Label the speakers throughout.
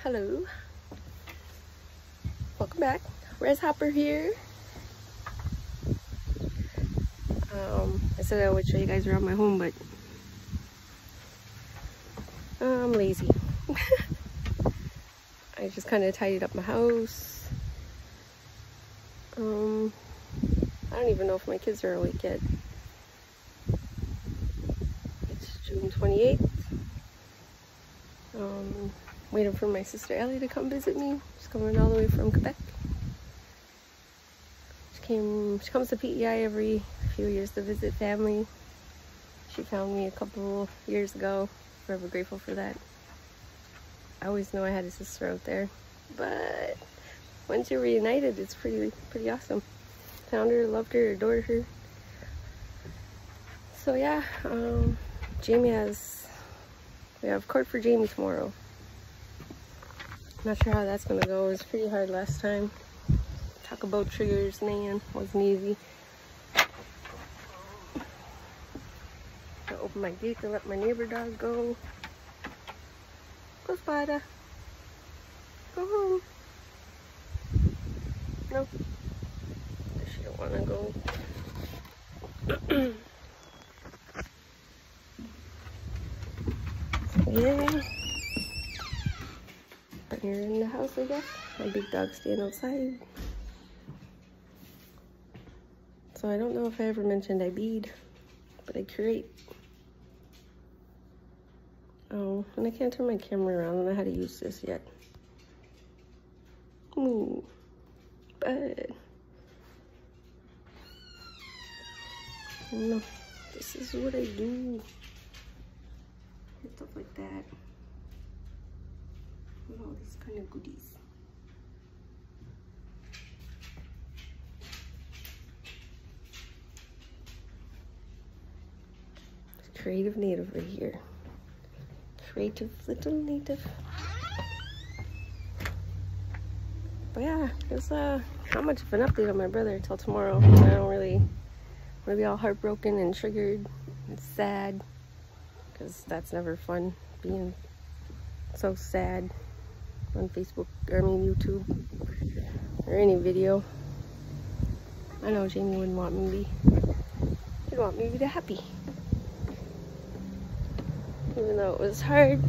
Speaker 1: Hello, welcome back. Res Hopper here. I said I would show you guys around my home, but I'm lazy. I just kind of tidied up my house. I don't even know if my kids are awake yet. It's June 28th. Waiting for my sister Ellie to come visit me. She's coming all the way from Quebec. She comes to PEI every few years to visit family. She found me a couple years ago. Forever grateful for that. I always know I had a sister out there, but once you're reunited, it's pretty awesome. Found her, loved her, adored her. So yeah, we have court for Jamie tomorrow. Not sure how that's gonna go. It was pretty hard last time. Talk about triggers, man, wasn't easy. I open my gate to let my neighbor dog go. Go, Spider. Go home. No. She don't want to go. Yeah. But here in the house, I guess. My big dog's staying outside. So I don't know if I ever mentioned I bead, but I curate. Oh, and I can't turn my camera around. I don't know how to use this yet. Ooh, but no, this is what I do. Stuff like that. With all these kind of goodies. Creative native right here. Creative little native. But yeah, it's not much of an update on my brother until tomorrow. I don't really want to be all heartbroken and triggered and sad, because that's never fun, being so sad on Facebook, or I mean YouTube, or any video. I know Jamie wouldn't want me to be. He'd want me to be happy. Even though it was hard,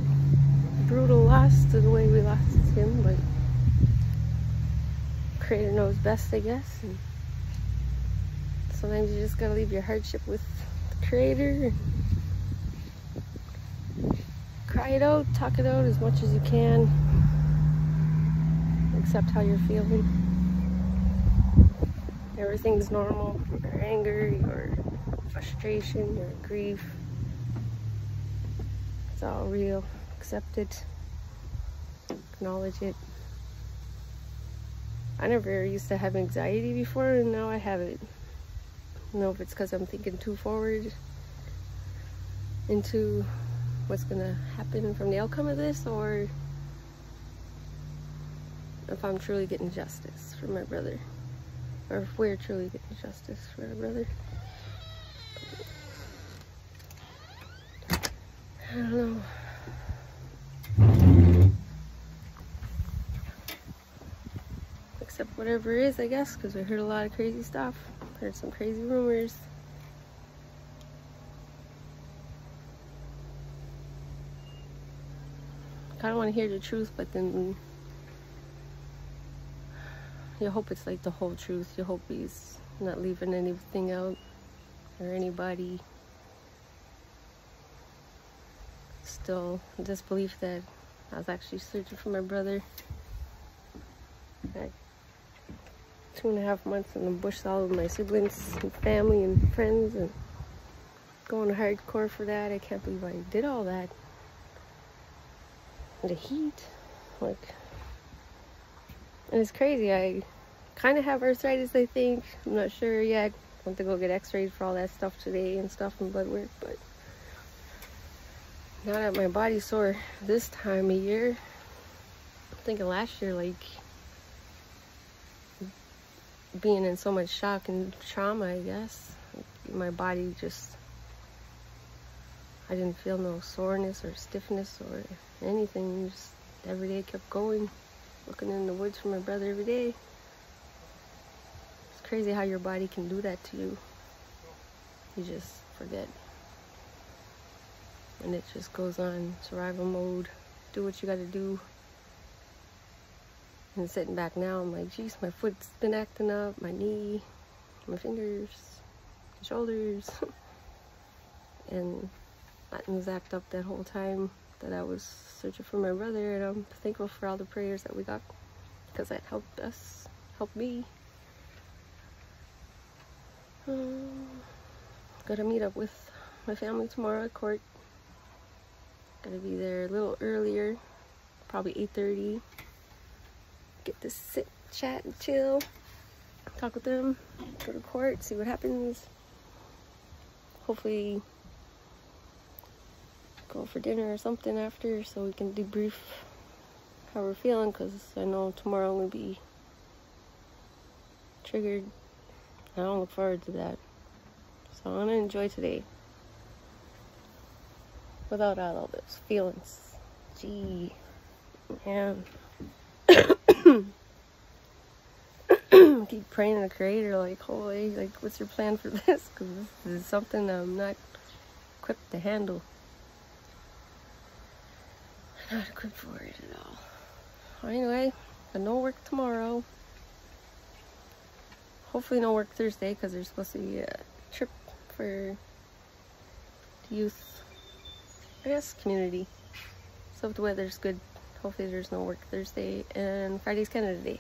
Speaker 1: brutal loss to the way we lost him, but Creator knows best, I guess. And sometimes you just gotta leave your hardship with the Creator. Cry it out, talk it out as much as you can. Accept how you're feeling. Everything's normal. Your anger, your frustration, your grief. It's all real. Accept it. Acknowledge it. I never used to have anxiety before, and now I have it. I don't know if it's because I'm thinking too forward into what's gonna happen from the outcome of this, or if I'm truly getting justice for my brother, or if we're truly getting justice for our brother. I don't know. Except whatever it is, I guess, because I heard a lot of crazy stuff. Heard some crazy rumors. I kind of want to hear the truth, but then you hope it's like the whole truth. You hope he's not leaving anything out or anybody. Still disbelief that I was actually searching for my brother. At 2.5 months in the bush, all of my siblings and family and friends, and going hardcore for that. I can't believe I did all that. The heat, like, and it's crazy. I kind of have arthritis, I think. I'm not sure yet. I want to go get x-rayed for all that stuff today and stuff, and blood work, but now that my body's sore this time of year, I'm thinking last year, like, being in so much shock and trauma, I guess, my body just, I didn't feel no soreness or stiffness or anything. Just every day kept going, looking in the woods for my brother every day. It's crazy how your body can do that to you. You just forget. And it just goes on survival mode. Do what you gotta do. And sitting back now, I'm like, geez, my foot's been acting up, my knee, my fingers, my shoulders. And that was acted up that whole time that I was searching for my brother, and I'm thankful for all the prayers that we got, because that helped us, helped me. Gotta meet up with my family tomorrow at court. Gotta be there a little earlier, probably 8:30. Get to sit, chat, and chill, talk with them, go to court, see what happens. Hopefully go for dinner or something after so we can debrief how we're feeling, because I know tomorrow I'm gonna be triggered. I don't look forward to that. So I'm gonna enjoy today without all those feelings. Gee, man. Keep praying to the Creator, like, holy, like, what's your plan for this? Because this is something I'm not equipped to handle. I'm not equipped for it at all. Anyway, no work tomorrow. Hopefully no work Thursday, because there's supposed to be a trip for the youth, I guess, community. So if the weather's good, hopefully there's no work Thursday, and Friday's Canada Day.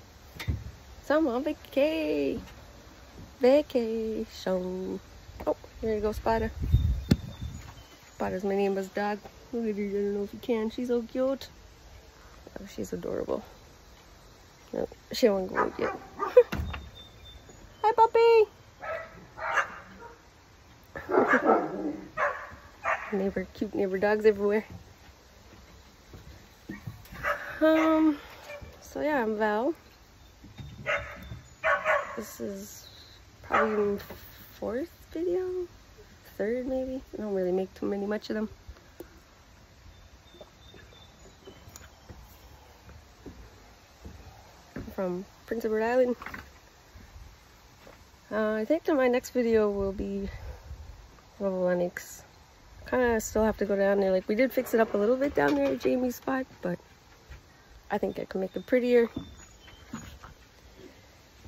Speaker 1: So I'm on vacation. Oh, there you go, Spada. Spada's my neighbor's dog. Look at her, I don't know if you can. She's so cute. Oh, she's adorable. No, she won't go out yet. Hi, puppy. Cute neighbor dogs everywhere. So yeah, I'm Val. This is probably my 4th video, 3rd maybe. I don't really make too much of them. I'm from Prince Edward Island. I think that my next video will be Level Lennox. Kind of still have to go down there. Like, we did fix it up a little bit down there at Jamie's spot, but I think I can make it prettier.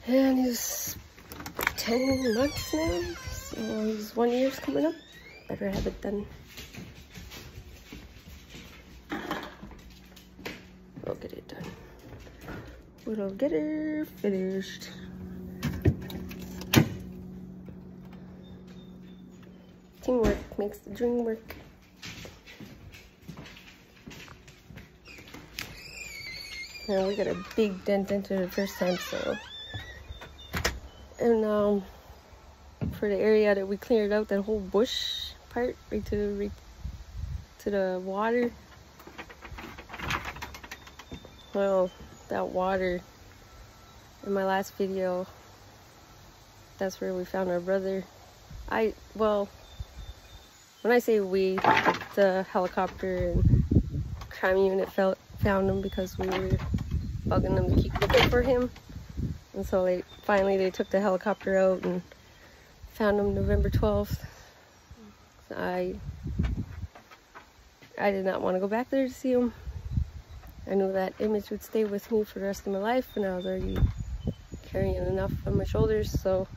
Speaker 1: And he's 10 months now, so he's 1 year's coming up. Better have it done. We'll get it done. We'll get her finished. Teamwork makes the dream work. Now we got a big dent into it the first time, so. And for the area that we cleared out, that whole bush part right to the water. Well, that water in my last video, that's where we found our brother. Well, when I say we, the helicopter and crime unit found him because we were bugging them to keep looking for him. And so finally they took the helicopter out and found him November 12th. I did not want to go back there to see him. I knew that image would stay with me for the rest of my life, and I was already carrying enough on my shoulders, so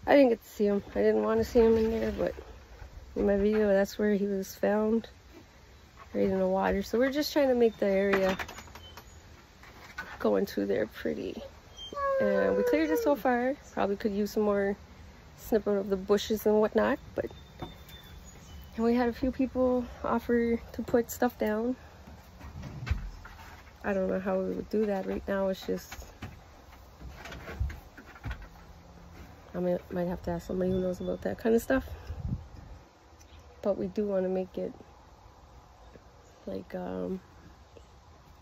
Speaker 1: I didn't get to see him. I didn't want to see him in there, but in my video, that's where he was found, right in the water. So we're just trying to make the area going through there pretty. And we cleared it so far. Probably could use some more snipping of the bushes and whatnot, but and we had a few people offer to put stuff down. I don't know how we would do that right now. It's just, I might have to ask somebody who knows about that kind of stuff. But we do want to make it like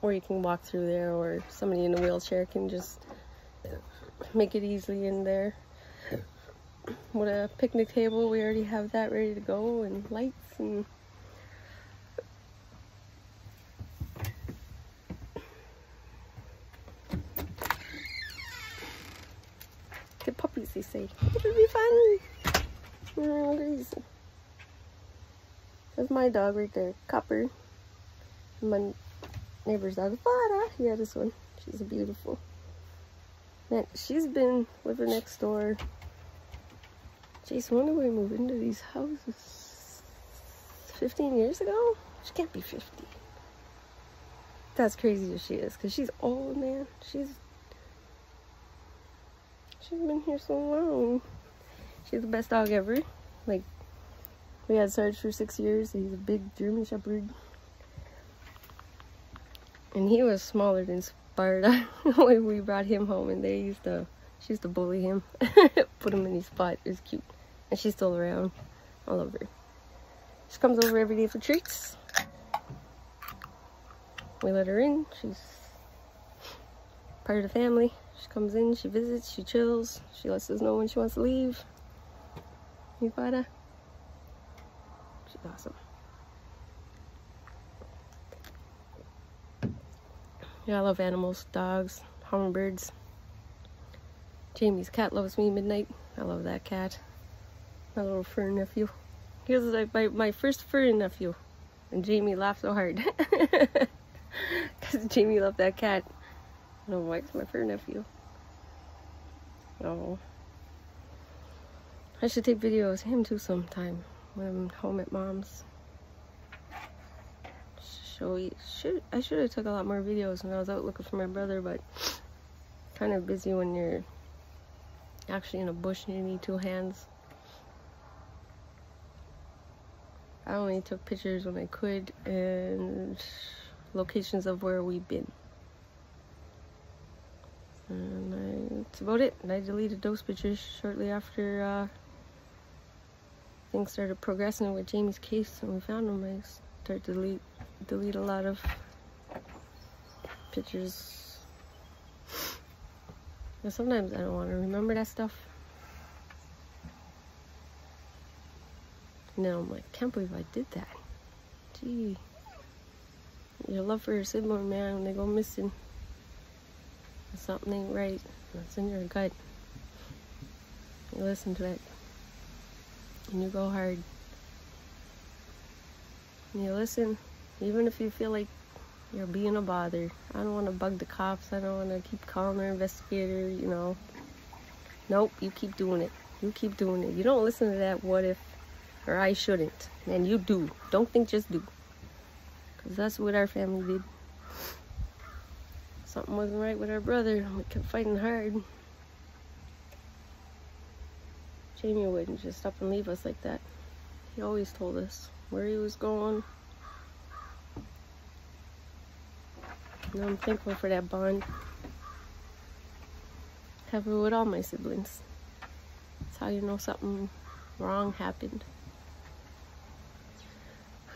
Speaker 1: where you can walk through there, or somebody in a wheelchair can just make it easily in there. With a picnic table, we already have that ready to go, and lights, and he say? It'll be fun. That's my dog right there, Copper. My neighbor's dog, Vada. Yeah, this one. She's beautiful. Man, she's been living next door. Jeez, when did we move into these houses? 15 years ago? She can't be 50. That's crazy as she is, because she's old, man. She's been here so long. She's the best dog ever. Like, we had Sarge for 6 years. He's a big German Shepherd. And he was smaller than Sparta when we brought him home, and she used to bully him. Put him in his spot. It was cute. And she's still around. I love her. She comes over every day for treats. We let her in. She's part of the family. She comes in, she visits, she chills. She lets us know when she wants to leave. Yvada. She's awesome. Yeah, I love animals, dogs, hummingbirds. Jamie's cat loves me, Midnight. I love that cat. My little fur nephew. He was like my first fur nephew. And Jamie laughed so hard. Because Jamie loved that cat. I don't know why it's my fur nephew. Oh. I should take videos of him too sometime when I'm home at Mom's. I should have took a lot more videos when I was out looking for my brother, but kind of busy when you're actually in a bush and you need 2 hands. I only took pictures when I could and locations of where we've been. And that's about it. And I deleted those pictures shortly after things started progressing with Jamie's case and we found him. I started to delete a lot of pictures. But sometimes I don't want to remember that stuff. And then I'm like, can't believe I did that. Gee. Your love for your sibling, man, when they go missing. Something ain't right. That's in your gut. You listen to it. And you go hard. And you listen. Even if you feel like you're being a bother. I don't want to bug the cops. I don't want to keep calling the investigator, you know. Nope, you keep doing it. You keep doing it. You don't listen to that what if or I shouldn't. And you do. Don't think, just do. Because that's what our family did. Something wasn't right with our brother. We kept fighting hard. Jamie wouldn't just up and leave us like that. He always told us where he was going. And I'm thankful for that bond. Have it with all my siblings. That's how you know something wrong happened.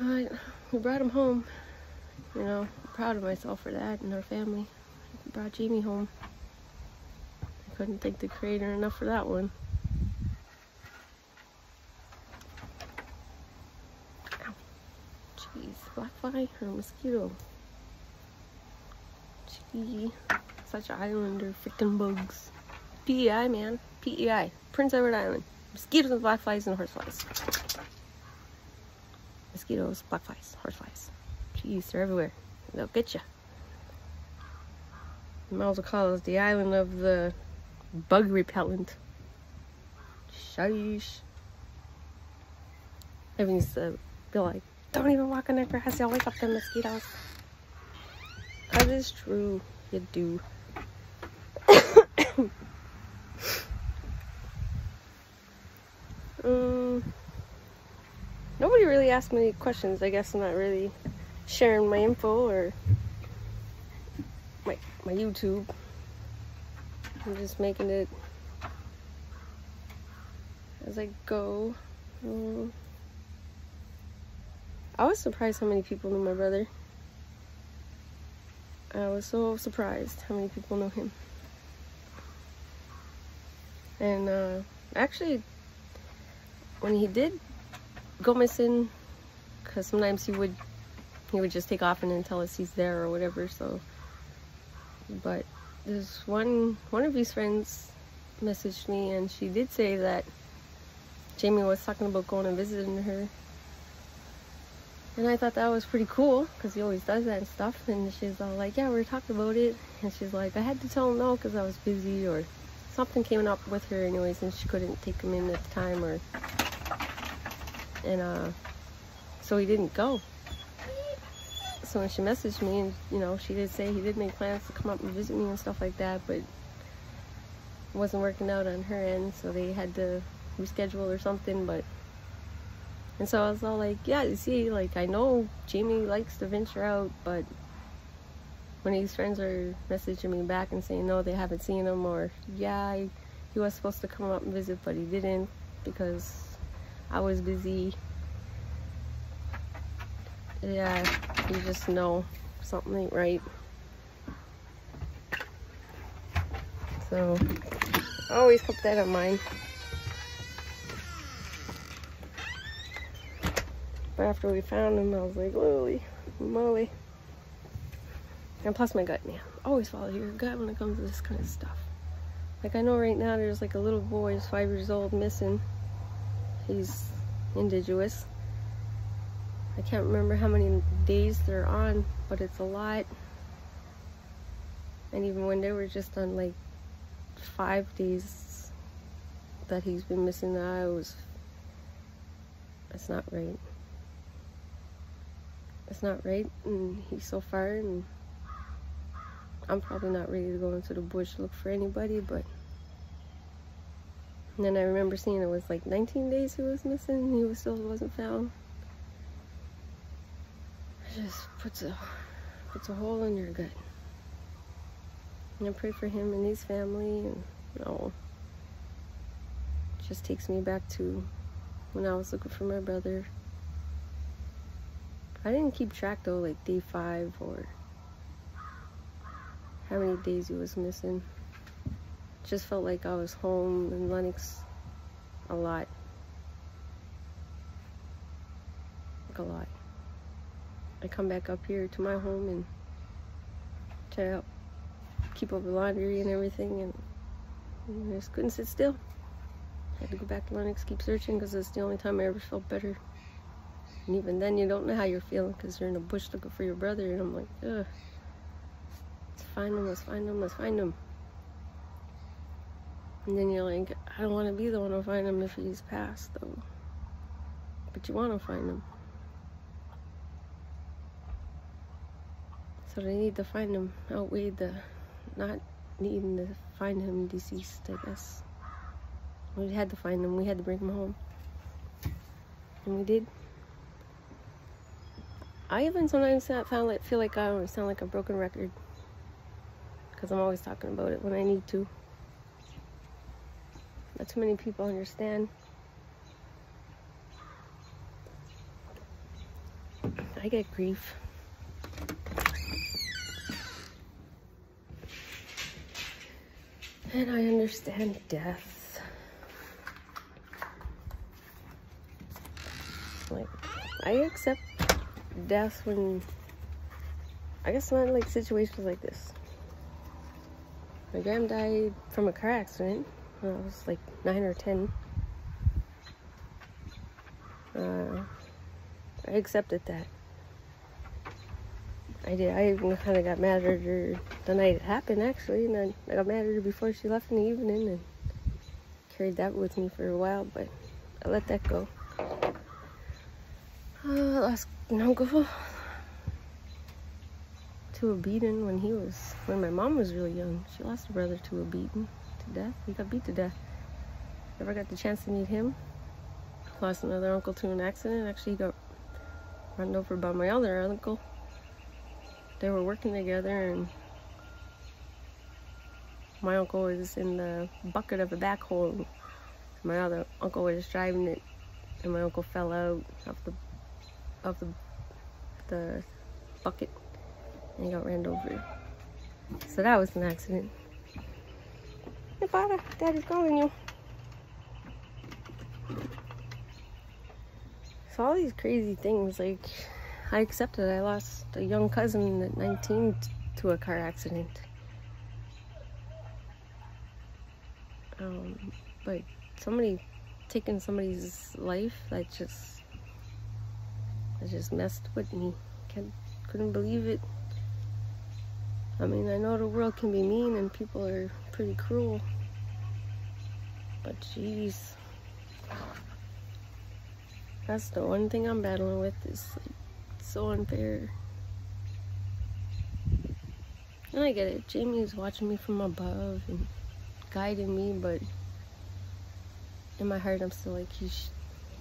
Speaker 1: Alright, we brought him home. You know, I'm proud of myself for that and our family. We brought Jamie home. I couldn't thank the Creator enough for that one. Ow. Jeez, black fly or mosquito? Gee, such islander freaking bugs. PEI, man. PEI. Prince Edward Island. Mosquitoes and black flies and horseflies. Mosquitoes, black flies, horseflies. Jeez, they're everywhere. They'll get you. You might as well call it the island of the bug repellent. Sheesh. Evan used to be like, don't even walk in the grass, you'll wake up the mosquitoes. Because it's true, you do. Nobody really asked me questions. I guess I'm not really sharing my info or my YouTube. I'm just making it as I go. I was surprised how many people knew my brother. I was so surprised how many people know him. And actually, when he did go missing, because sometimes he would just take off and then tell us he's there or whatever. So, but there's one of his friends messaged me, and she did say that Jamie was talking about going and visiting her. And I thought that was pretty cool, because he always does that and stuff. And she's all like, yeah, we were talking about it. And she's like, I had to tell him no because I was busy, or something came up with her anyways, and she couldn't take him in at the time, or and so he didn't go. So when she messaged me, and you know, she did say he did make plans to come up and visit me and stuff like that, but it wasn't working out on her end, so they had to reschedule or something. But and so I was all like, yeah, you see, like, I know Jamie likes to venture out, but when his friends are messaging me back and saying no, they haven't seen him, or yeah, he was supposed to come up and visit but he didn't because I was busy, yeah, you just know something ain't right. So I always keep that in mind. But after we found him, I was like, holy moly. And plus my gut, man. Always follow your gut when it comes to this kind of stuff. Like, I know right now there's like a little boy who's 5 years old missing. He's indigenous. I can't remember how many days they're on, but it's a lot. And even when they were just on like 5 days that he's been missing, it's not right. It's not right, and he's so far, and I'm probably not ready to go into the bush to look for anybody. But and then I remember seeing it was like 19 days he was missing, and he still wasn't found. It just puts a hole in your gut. And I pray for him and his family, and you know, it just takes me back to when I was looking for my brother. I didn't keep track though, like day 5 or how many days he was missing. It just felt like I was home in Lennox a lot. Like a lot. I come back up here to my home and try to help keep up with laundry and everything, and I just couldn't sit still. I had to go back to Lennox, keep searching, because it's the only time I ever felt better. And even then, you don't know how you're feeling because you're in the bush looking for your brother. And I'm like, ugh. Let's find him, let's find him, let's find him. And then you're like, I don't want to be the one to find him if he's passed, though. But you want to find him. So the need to find him outweighed the not needing to find him deceased, I guess. We had to find him. We had to bring him home. And we did. I even sometimes feel like I sound like a broken record, because I'm always talking about it when I need to. Not too many people understand. I get grief. And I understand death. Like, I accept death when, I guess, not like situations like this. My gram died from a car accident when I was like 9 or 10. I accepted that. I did. I even kind of got mad at her the night it happened, actually, and then I got mad at her before she left in the evening, and carried that with me for a while, but I let that go. I lost an uncle to a beating when my mom was really young. She lost a brother to a beating to death. He got beat to death. Never got the chance to meet him. Lost another uncle to an accident. Actually, he got run over by my other uncle. They were working together, and my uncle was in the bucket of a backhoe. My other uncle was driving it, and my uncle fell out of the bucket, and he got ran over. So that was an accident. Hey, father, daddy's calling you. So all these crazy things, like, I accepted. I lost a young cousin at 19 to a car accident. But somebody taking somebody's life, that just messed with me. Couldn't believe it. I mean, I know the world can be mean and people are pretty cruel, but jeez, that's the one thing I'm battling with, is like, so unfair. And I get it, Jamie is watching me from above and guiding me, but in my heart I'm still like, he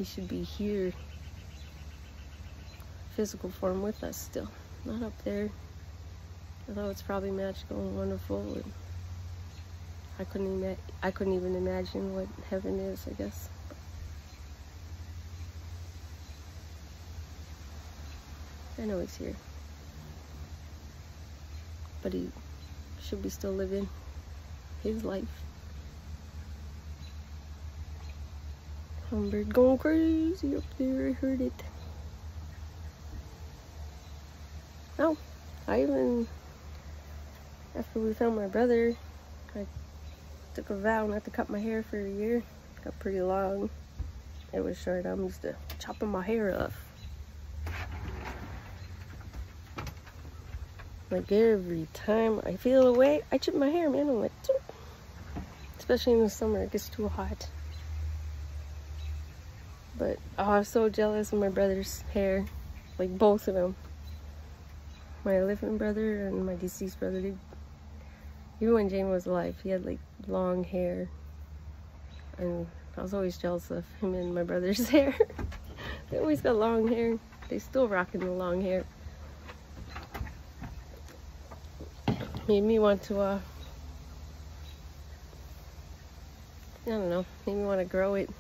Speaker 1: should be here, physical form with us still, not up there. Although it's probably magical and wonderful, and I couldn't even imagine what heaven is, I guess. I know he's here, but he should be still living his life. Hummingbird going crazy up there, I heard it. Oh, after we found my brother, I took a vow not to cut my hair for a year. It got pretty long. It was short. I'm used to chopping my hair off. Like every time I feel away, I chip my hair, man. I'm like, "Choop." Especially in the summer, it gets too hot. But oh, I'm so jealous of my brother's hair, like both of them. My living brother and my deceased brother. Even when Jamie was alive, he had like long hair, and I was always jealous of him and my brother's hair. They always got long hair. They still rocking the long hair. Made me want to, I don't know, made me want to grow it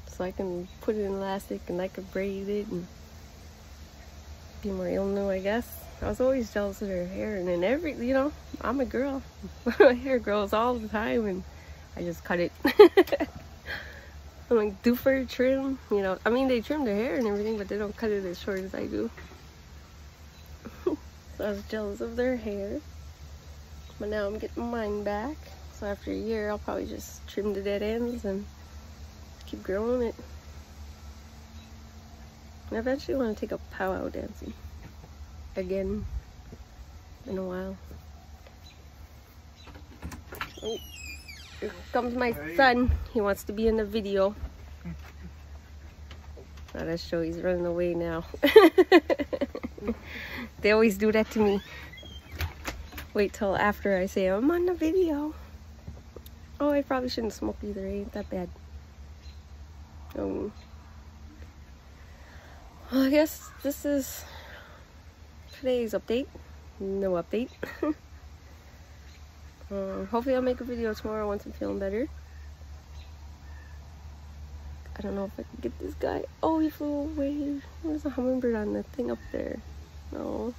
Speaker 1: so I can put it in elastic and I could braid it and be more Ilnu, I guess. I was always jealous of her hair, and then you know, I'm a girl. My hair grows all the time, and I just cut it. I'm like, do for a trim, you know. I mean, they trim their hair and everything, but they don't cut it as short as I do. So I was jealous of their hair. But now I'm getting mine back. So after a year, I'll probably just trim the dead ends and keep growing it. And I eventually want to take up powwow dancing again in a while. Oh, here comes my son. He wants to be in the video. Not to show, he's running away now. They always do that to me. Wait till after I say I'm on the video. Oh, I probably shouldn't smoke either. It ain't that bad. Well, I guess this is today's update. No update. Hopefully I'll make a video tomorrow once I'm feeling better. I don't know if I can get this guy. Oh, he flew away. There's a hummingbird on the thing up there. No.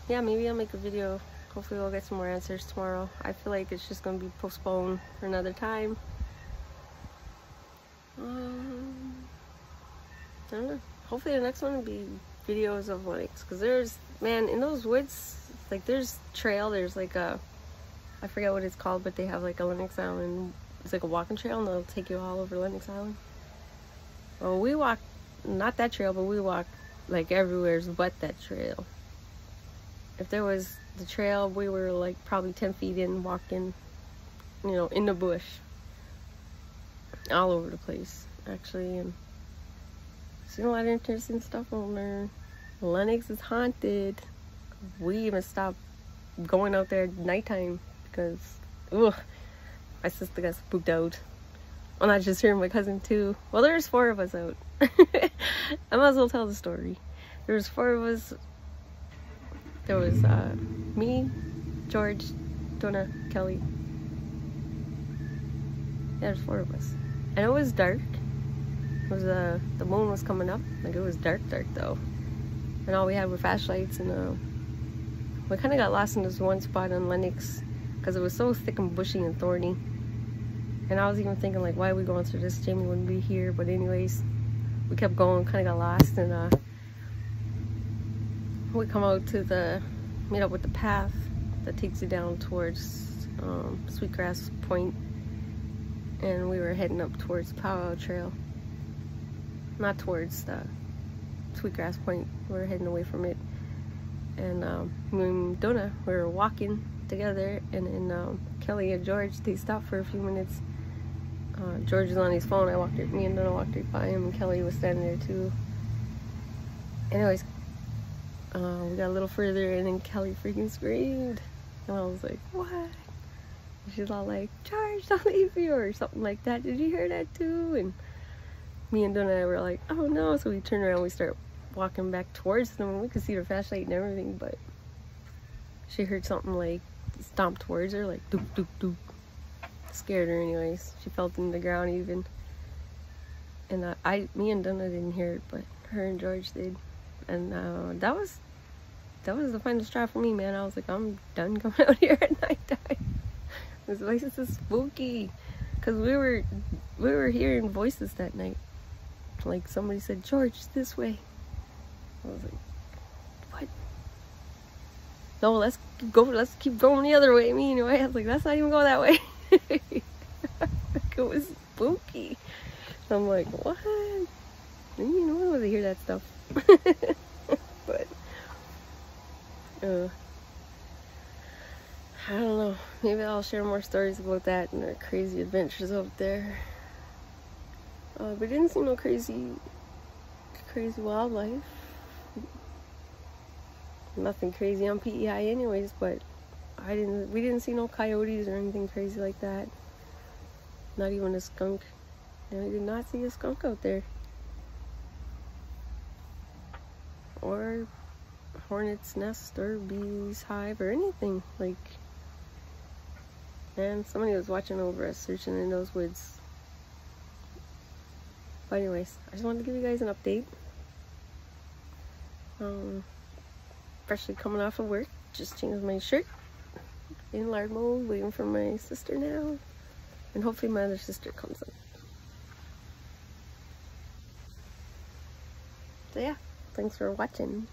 Speaker 1: Yeah, maybe I'll make a video. Hopefully we'll get some more answers tomorrow. I feel like it's just gonna be postponed for another time. I don't know. Hopefully the next one will be videos of Lennox, because there's, man, in those woods, like there's trail, there's like a, I forget what it's called, but they have like a Lennox Island, it's like a walking trail, and they'll take you all over Lennox Island. Well, we walk, not that trail, but we walk like everywhere but that trail. If there was the trail, we were like probably 10 feet in, walking, you know, in the bush, all over the place, actually, and seen a lot of interesting stuff on there. Lennox is haunted. We even stopped going out there at nighttime because, ugh, my sister got spooked out. Well, not just her, my cousin too. Well, there's 4 of us out. I might as well tell the story. There was 4 of us. There was me, George, Donna, Kelly. Yeah, there's 4 of us. And it was dark. It was the moon was coming up. Like, it was dark though. And all we had were flashlights, and we kind of got lost in this one spot on Lennox because it was so thick and bushy and thorny. And I was even thinking, like, why are we going through this? Jamie wouldn't be here. But anyways, we kept going, kind of got lost, and we come out to meet up with the path, that takes you down towards Sweetgrass Point, and we were heading up towards Powwow Trail. Not towards the Sweetgrass Point, we were heading away from it. And me and Donna, we were walking together, and then Kelly and George, they stopped for a few minutes. George was on his phone. Me and Donna walked right by him, and Kelly was standing there too. Anyways, we got a little further, and then Kelly freaking screamed, and I was like, what? And she's all like, George, don't leave me, or something like that. Did you hear that too? And me and Donna were like, oh no. So we turned around, we start walking back towards them, and we could see the flashlight and everything, but she heard something like stomp towards her, like doop doop doop. Scared her anyways. She felt in the ground even. And me and Donna didn't hear it, but her and George did. And that was the final straw for me, man. I was like, I'm done coming out here at nighttime. This place is so spooky. Cause we were hearing voices that night. Like somebody said, George, this way. I was like, what? No, let's keep going the other way. Me anyway. I was like, let's not even go that way. It was spooky. I'm like, what? You know, I want to hear that stuff. But I don't know. Maybe I'll share more stories about that and our crazy adventures out there. But didn't see no crazy wildlife. Nothing crazy on PEI anyways, but we didn't see no coyotes or anything crazy like that. Not even a skunk. And we did not see a skunk out there. Or hornet's nest or bee's hive or anything. Like, man, somebody was watching over us, searching in those woods. But anyways, I just wanted to give you guys an update. Freshly coming off of work, just changed my shirt. In lard mode, waiting for my sister now. And hopefully my other sister comes up. So yeah, thanks for watching.